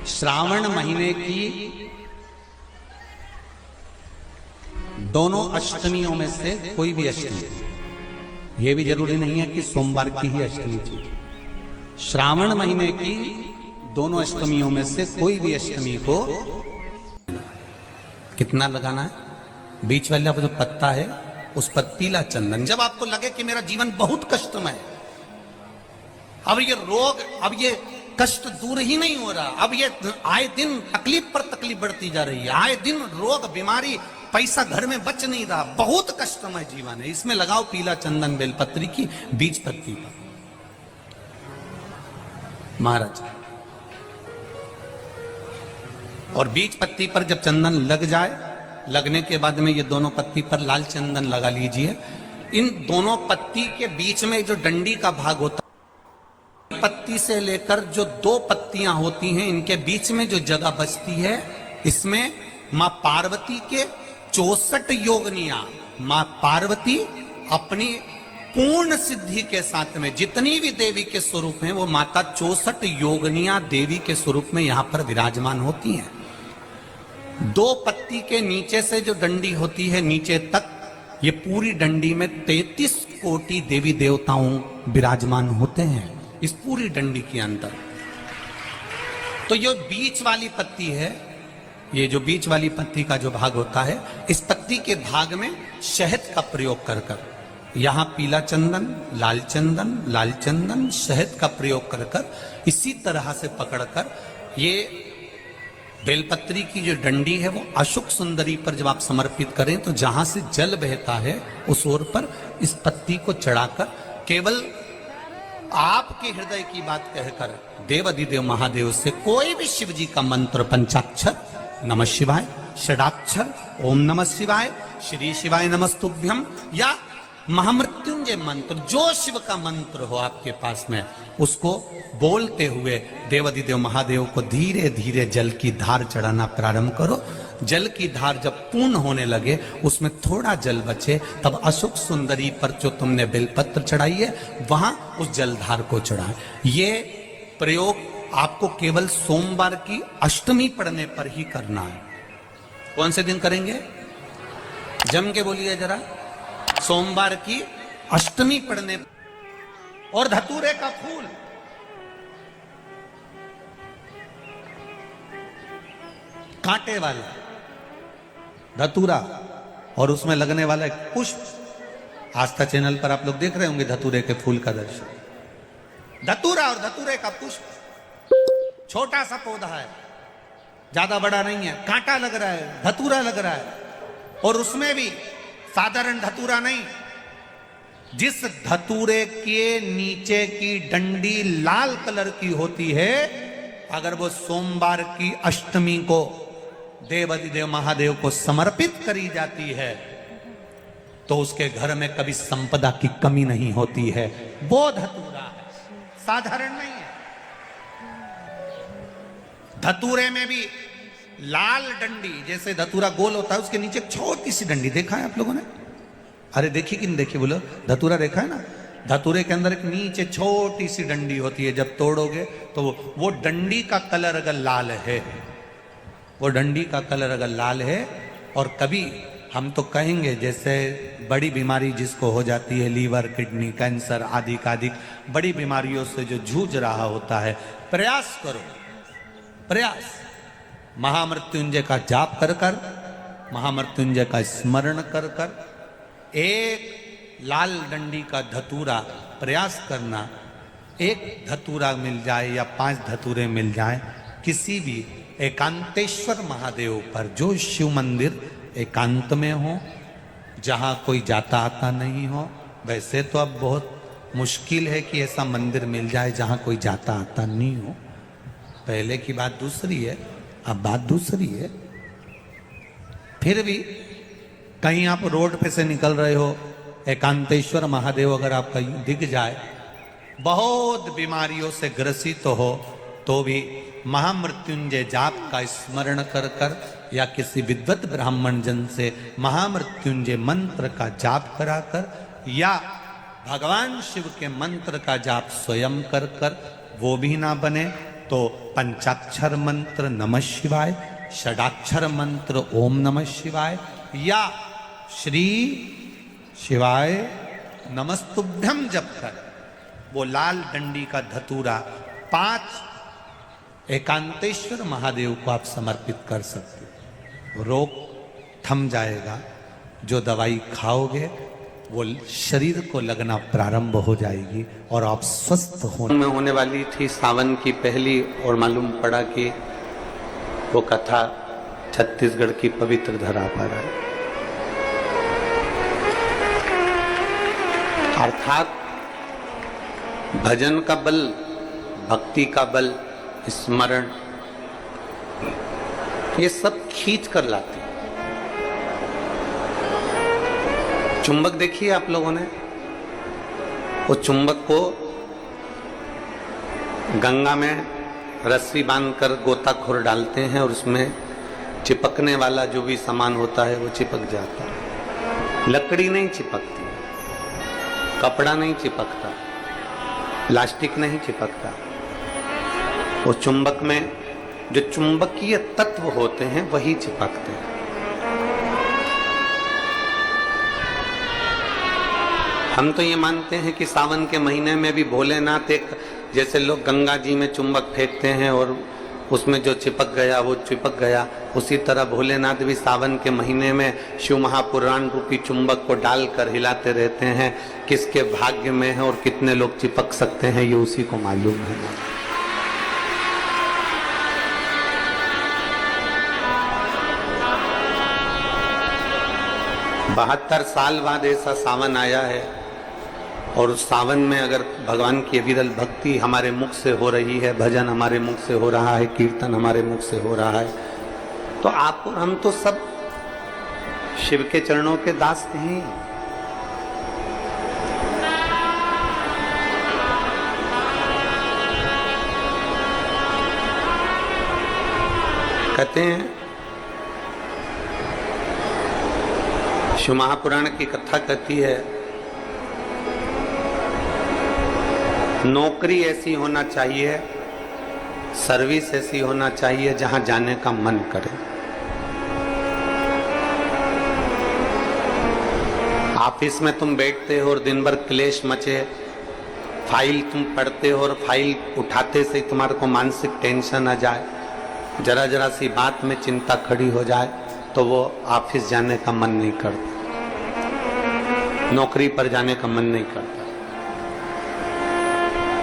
श्रावण महीने की दोनों अष्टमियों में से कोई भी अष्टमी, यह भी जरूरी नहीं है कि सोमवार की ही अष्टमी थी। श्रावण महीने की दोनों अष्टमियों में से कोई भी अष्टमी को कितना लगाना है? बीच वाला जो पत्ता है उस पर पीला चंदन। जब आपको लगे कि मेरा जीवन बहुत कष्टमय है, अब ये रोग, अब ये कष्ट दूर ही नहीं हो रहा, अब ये आए दिन तकलीफ पर तकलीफ बढ़ती जा रही है, आए दिन रोग बीमारी, पैसा घर में बच नहीं रहा, बहुत कष्टमय जीवन है, इसमें लगाओ पीला चंदन बेलपत्री की बीज पत्ती पर। महाराज, और बीज पत्ती पर जब चंदन लग जाए, लगने के बाद में ये दोनों पत्ती पर लाल चंदन लगा लीजिए। इन दोनों पत्ती के बीच में जो डंडी का भाग होता है, पत्ती से लेकर जो दो पत्तियां होती हैं, इनके बीच में जो जगह बचती है, इसमें मां पार्वती के 64 योगनियां, मां पार्वती अपनी पूर्ण सिद्धि के साथ में जितनी भी देवी के स्वरूप हैं, वो माता 64 योगनियां देवी के स्वरूप में यहां पर विराजमान होती हैं। दो पत्ती के नीचे से जो डंडी होती है नीचे तक, ये पूरी डंडी में 33 कोटि देवी देवताओं विराजमान होते हैं इस पूरी डंडी के अंदर। तो ये बीच वाली पत्ती है, ये जो बीच वाली पत्ती का जो भाग होता है, इस पत्ती के भाग में शहद का प्रयोग कर कर, यहां पीला चंदन, लाल चंदन, शहद का प्रयोग कर कर, इसी तरह से पकड़कर ये बेलपत्री की जो डंडी है वो अशुक सुंदरी पर जब आप समर्पित करें, तो जहां से जल बहता है उस ओर पर इस पत्ती को चढ़ाकर केवल आपके हृदय की बात कहकर देवाधिदेव महादेव से कोई भी शिव जी का मंत्र, पंचाक्षर नमः शिवाय, षडाक्षर ओम नमः शिवाय, श्री शिवाय नमस्तुभ्यम, या महामृत्युंजय मंत्र, जो शिव का मंत्र हो आपके पास में, उसको बोलते हुए देवाधिदेव महादेव को धीरे धीरे जल की धार चढ़ाना प्रारंभ करो। जल की धार जब पूर्ण होने लगे, उसमें थोड़ा जल बचे, तब अशोक सुंदरी पर जो तुमने बेलपत्र चढ़ाई है, वहां उस जलधार को चढ़ाए। ये प्रयोग आपको केवल सोमवार की अष्टमी पढ़ने पर ही करना है। कौन से दिन करेंगे? जम के बोलिए जरा। सोमवार की अष्टमी पढ़ने। और धतूरे का फूल, कांटे वाला धतूरा, और उसमें लगने वाला एक पुष्प। आस्था चैनल पर आप लोग देख रहे होंगे धतूरे के फूल का दर्शन। धतूरा और धतूरे का पुष्प, छोटा सा पौधा है, ज्यादा बड़ा नहीं है, कांटा लग रहा है, धतूरा लग रहा है, और उसमें भी साधारण धतूरा नहीं, जिस धतूरे के नीचे की डंडी लाल कलर की होती है, अगर वो सोमवार की अष्टमी को देवाधिदेव महादेव को समर्पित करी जाती है, तो उसके घर में कभी संपदा की कमी नहीं होती है। वो धतूरा है, साधारण नहीं है। धतूरे में भी लाल डंडी, जैसे धतूरा गोल होता है, उसके नीचे एक छोटी सी डंडी, देखा है आप लोगों ने? अरे देखी कि नहीं देखी बोलो? धतूरा देखा है ना? धतूरे के अंदर एक नीचे छोटी सी डंडी होती है, जब तोड़ोगे तो वो डंडी का कलर अगर लाल है, वो डंडी का कलर अगर लाल है, और कभी हम तो कहेंगे जैसे बड़ी बीमारी जिसको हो जाती है, लीवर, किडनी, कैंसर आदि का अधिक बड़ी बीमारियों से जो जूझ रहा होता है, प्रयास करो, प्रयास महामृत्युंजय का जाप कर कर, महामृत्युंजय का स्मरण कर कर, एक लाल डंडी का धतूरा प्रयास करना। एक धतूरा मिल जाए या 5 धतूरे मिल जाए, किसी भी एकांतेश्वर महादेव पर, जो शिव मंदिर एकांत में हो, जहां कोई जाता आता नहीं हो। वैसे तो अब बहुत मुश्किल है कि ऐसा मंदिर मिल जाए जहां कोई जाता आता नहीं हो, पहले की बात दूसरी है, अब बात दूसरी है। फिर भी कहीं आप रोड पे से निकल रहे हो, एकांतेश्वर महादेव अगर आपका दिख जाए, बहुत बीमारियों से ग्रसित हो, तो भी महामृत्युंजय जाप का स्मरण कर कर, या किसी विद्वत ब्राह्मण जन से महामृत्युंजय मंत्र का जाप कराकर, या भगवान शिव के मंत्र का जाप स्वयं कर कर, वो भी ना बने तो पंचाक्षर मंत्र नमः शिवाय, षडाक्षर मंत्र ओम नमः शिवाय या श्री शिवाय नमस्तुभ्यम जप कर वो लाल डंडी का धतूरा 5 एकांतेश्वर महादेव को आप समर्पित कर सकते हो। रोग थम जाएगा, जो दवाई खाओगे वो शरीर को लगना प्रारंभ हो जाएगी और आप स्वस्थ में होने वाली थी सावन की पहली, और मालूम पड़ा कि वो कथा छत्तीसगढ़ की पवित्र धरा पर है। अर्थात भजन का बल, भक्ति का बल, स्मरण, ये सब खींच कर लाते। चुंबक देखिए आप लोगों ने, वो चुंबक को गंगा में रस्सी बांधकर गोताखोर डालते हैं और उसमें चिपकने वाला जो भी सामान होता है वो चिपक जाता है। लकड़ी नहीं चिपकती, कपड़ा नहीं चिपकता, प्लास्टिक नहीं चिपकता। वो चुंबक में जो चुंबकीय तत्व होते हैं वही चिपकते हैं। हम तो ये मानते हैं कि सावन के महीने में भी भोलेनाथ एक, जैसे लोग गंगा जी में चुंबक फेंकते हैं और उसमें जो चिपक गया वो चिपक गया, उसी तरह भोलेनाथ भी सावन के महीने में शिव महापुराण रूपी चुंबक को डालकर हिलाते रहते हैं। किसके भाग्य में है और कितने लोग चिपक सकते हैं ये उसी को मालूम है। 72 साल बाद ऐसा सावन आया है, और उस सावन में अगर भगवान की अविरल भक्ति हमारे मुख से हो रही है, भजन हमारे मुख से हो रहा है, कीर्तन हमारे मुख से हो रहा है, तो आप और हम तो सब शिव के चरणों के दास हैं। कहते हैं, शिव महापुराण की कथा कहती है, नौकरी ऐसी होना चाहिए, सर्विस ऐसी होना चाहिए जहां जाने का मन करे। ऑफिस में तुम बैठते हो और दिन भर क्लेश मचे, फाइल तुम पढ़ते हो और फाइल उठाते से तुम्हारे को मानसिक टेंशन आ जाए, जरा जरा सी बात में चिंता खड़ी हो जाए, तो वो ऑफिस जाने का मन नहीं करता, नौकरी पर जाने का मन नहीं करता।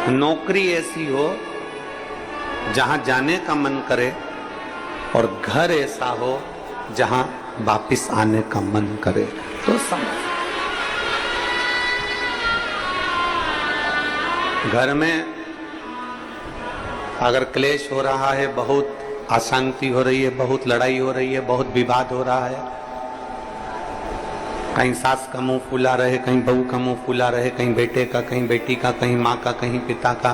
नौकरी ऐसी हो जहां जाने का मन करे, और घर ऐसा हो जहां वापिस आने का मन करे। तो घर में अगर क्लेश हो रहा है, बहुत अशांति हो रही है, बहुत लड़ाई हो रही है, बहुत विवाद हो रहा है, कहीं सास का मुंह फूला रहे, कहीं बहू का मुंह फूला रहे, कहीं बेटे का, कहीं बेटी का, कहीं माँ का, कहीं पिता का,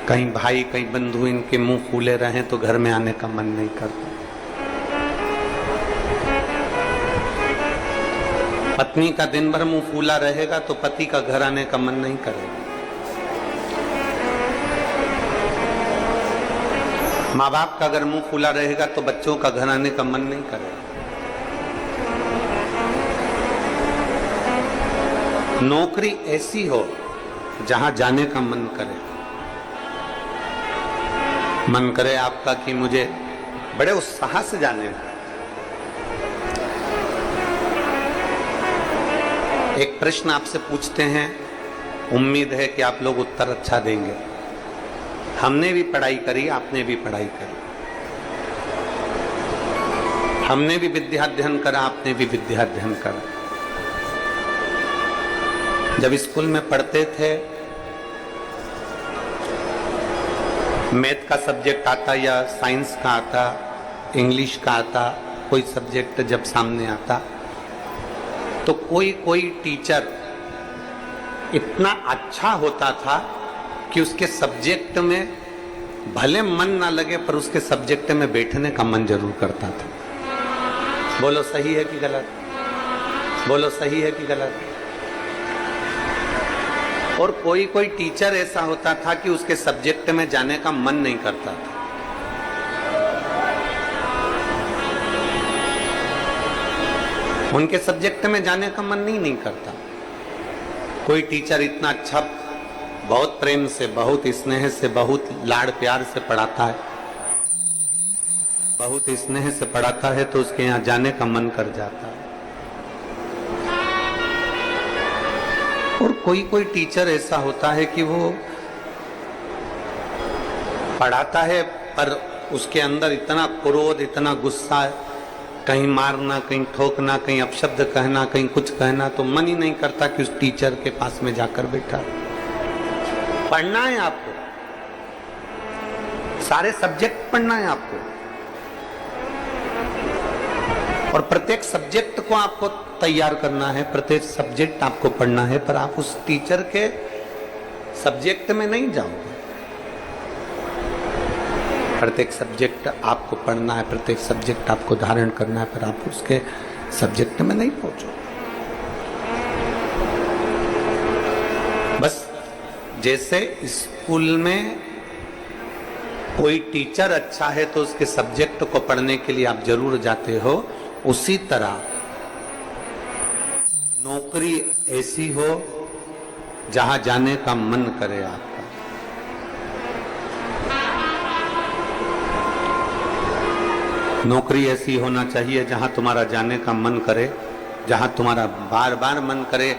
कहीं भाई, कहीं बंधु, इनके मुंह फूले रहे तो घर में आने का मन नहीं करता। पत्नी का दिन भर मुंह फूला रहेगा तो पति का घर आने का मन नहीं करेगा। माँ बाप का अगर मुंह फूला रहेगा तो बच्चों का घर आने का मन नहीं करेगा। नौकरी ऐसी हो जहां जाने का मन करे। मन करे आपका कि मुझे बड़े उत्साह से जाने का। एक प्रश्न आपसे पूछते हैं, उम्मीद है कि आप लोग उत्तर अच्छा देंगे। हमने भी पढ़ाई करी, आपने भी पढ़ाई करी, हमने भी विद्याध्ययन करा, आपने भी विद्याध्ययन करा। जब स्कूल में पढ़ते थे, मैथ का सब्जेक्ट आता या साइंस का आता, इंग्लिश का आता, कोई सब्जेक्ट जब सामने आता तो कोई टीचर इतना अच्छा होता था कि उसके सब्जेक्ट में भले मन ना लगे पर उसके सब्जेक्ट में बैठने का मन जरूर करता था। बोलो सही है कि गलत? बोलो सही है कि गलत? और कोई कोई टीचर ऐसा होता था कि उसके सब्जेक्ट में जाने का मन नहीं करता था। उनके सब्जेक्ट में जाने का मन नहीं करता। कोई टीचर इतना अच्छा, बहुत प्रेम से, बहुत स्नेह से, बहुत लाड़ प्यार से पढ़ाता है, बहुत स्नेह से पढ़ाता है, तो उसके यहाँ जाने का मन कर जाता है। और कोई कोई टीचर ऐसा होता है कि वो पढ़ाता है पर उसके अंदर इतना क्रोध, इतना गुस्सा है, कहीं मारना, कहीं ठोकना, कहीं अपशब्द कहना, कहीं कुछ कहना, तो मन ही नहीं करता कि उस टीचर के पास में जाकर बैठा। पढ़ना है आपको, सारे सब्जेक्ट पढ़ना है आपको, और प्रत्येक सब्जेक्ट को आपको तैयार करना है, प्रत्येक सब्जेक्ट आपको पढ़ना है, पर आप उस टीचर के सब्जेक्ट में नहीं जाओगे। प्रत्येक सब्जेक्ट आपको पढ़ना है, प्रत्येक सब्जेक्ट आपको धारण करना है, पर आप उसके सब्जेक्ट में नहीं पहुंचोगे। बस जैसे स्कूल में कोई टीचर अच्छा है तो उसके सब्जेक्ट को पढ़ने के लिए आप जरूर जाते हो, उसी तरह नौकरी ऐसी हो जहां जाने का मन करे आपका। नौकरी ऐसी होना चाहिए जहां तुम्हारा जाने का मन करे, जहां तुम्हारा बार बार मन करे,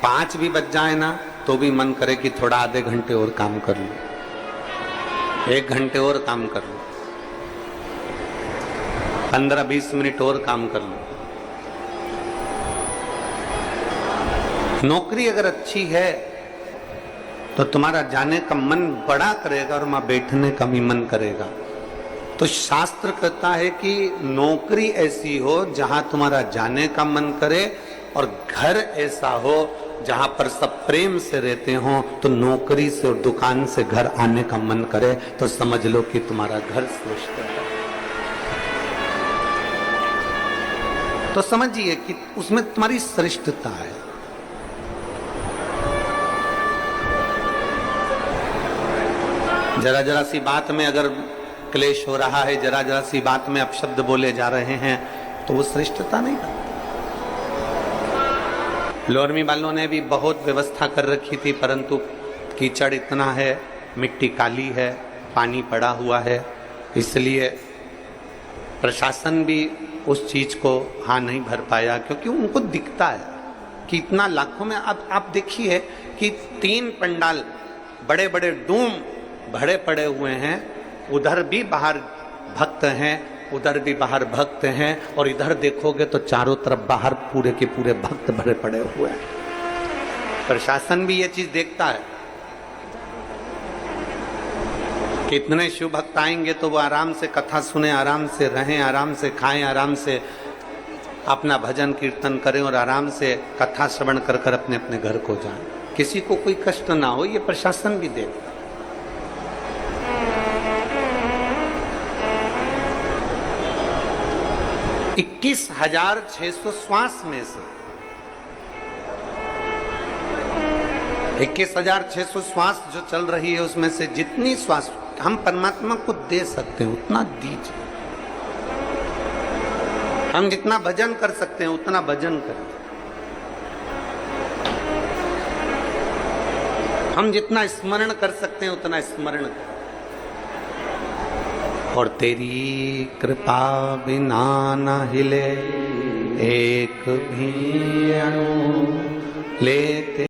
5 भी बज जाए ना तो भी मन करे कि थोड़ा आधे घंटे और काम कर लूं, 1 घंटे और काम कर लूं, 15-20 मिनट और काम कर लूं। नौकरी अगर अच्छी है तो तुम्हारा जाने का मन बड़ा करेगा और वहां बैठने का भी मन करेगा। तो शास्त्र कहता है कि नौकरी ऐसी हो जहां तुम्हारा जाने का मन करे, और घर ऐसा हो जहां पर सब प्रेम से रहते हो, तो नौकरी से और दुकान से घर आने का मन करे, तो समझ लो कि तुम्हारा घर श्रेष्ठ है। तो समझिए कि उसमें तुम्हारी श्रेष्ठता है। जरा जरा सी बात में अगर क्लेश हो रहा है, जरा जरा सी बात में अपशब्द बोले जा रहे हैं, तो वो श्रेष्ठता नहीं बनती। लोरमी वालों ने भी बहुत व्यवस्था कर रखी थी, परंतु कीचड़ इतना है, मिट्टी काली है, पानी पड़ा हुआ है, इसलिए प्रशासन भी उस चीज को हाँ नहीं भर पाया, क्योंकि उनको दिखता है कि इतना लाखों में। अब आप देखिए कि 3 पंडाल बड़े बड़े डूम भरे पड़े हुए हैं, उधर भी बाहर भक्त हैं, उधर भी बाहर भक्त हैं, और इधर देखोगे तो चारों तरफ बाहर पूरे के पूरे भक्त भरे पड़े हुए हैं। प्रशासन भी ये चीज देखता है कि इतने शिव भक्त आएंगे तो वो आराम से कथा सुने, आराम से रहें, आराम से खाएं, आराम से अपना भजन कीर्तन करें, और आराम से कथा श्रवण कर कर अपने अपने घर को जाएं, किसी को कोई कष्ट ना हो। ये प्रशासन भी देखता है। 21,600 श्वास में से 21,600 श्वास जो चल रही है, उसमें से जितनी श्वास हम परमात्मा को दे सकते हैं उतना दीजिए। हम जितना भजन कर सकते हैं उतना भजन करें, हम जितना स्मरण कर सकते हैं उतना स्मरण करें। और तेरी कृपा बिना न हिले एक भी अणु लेते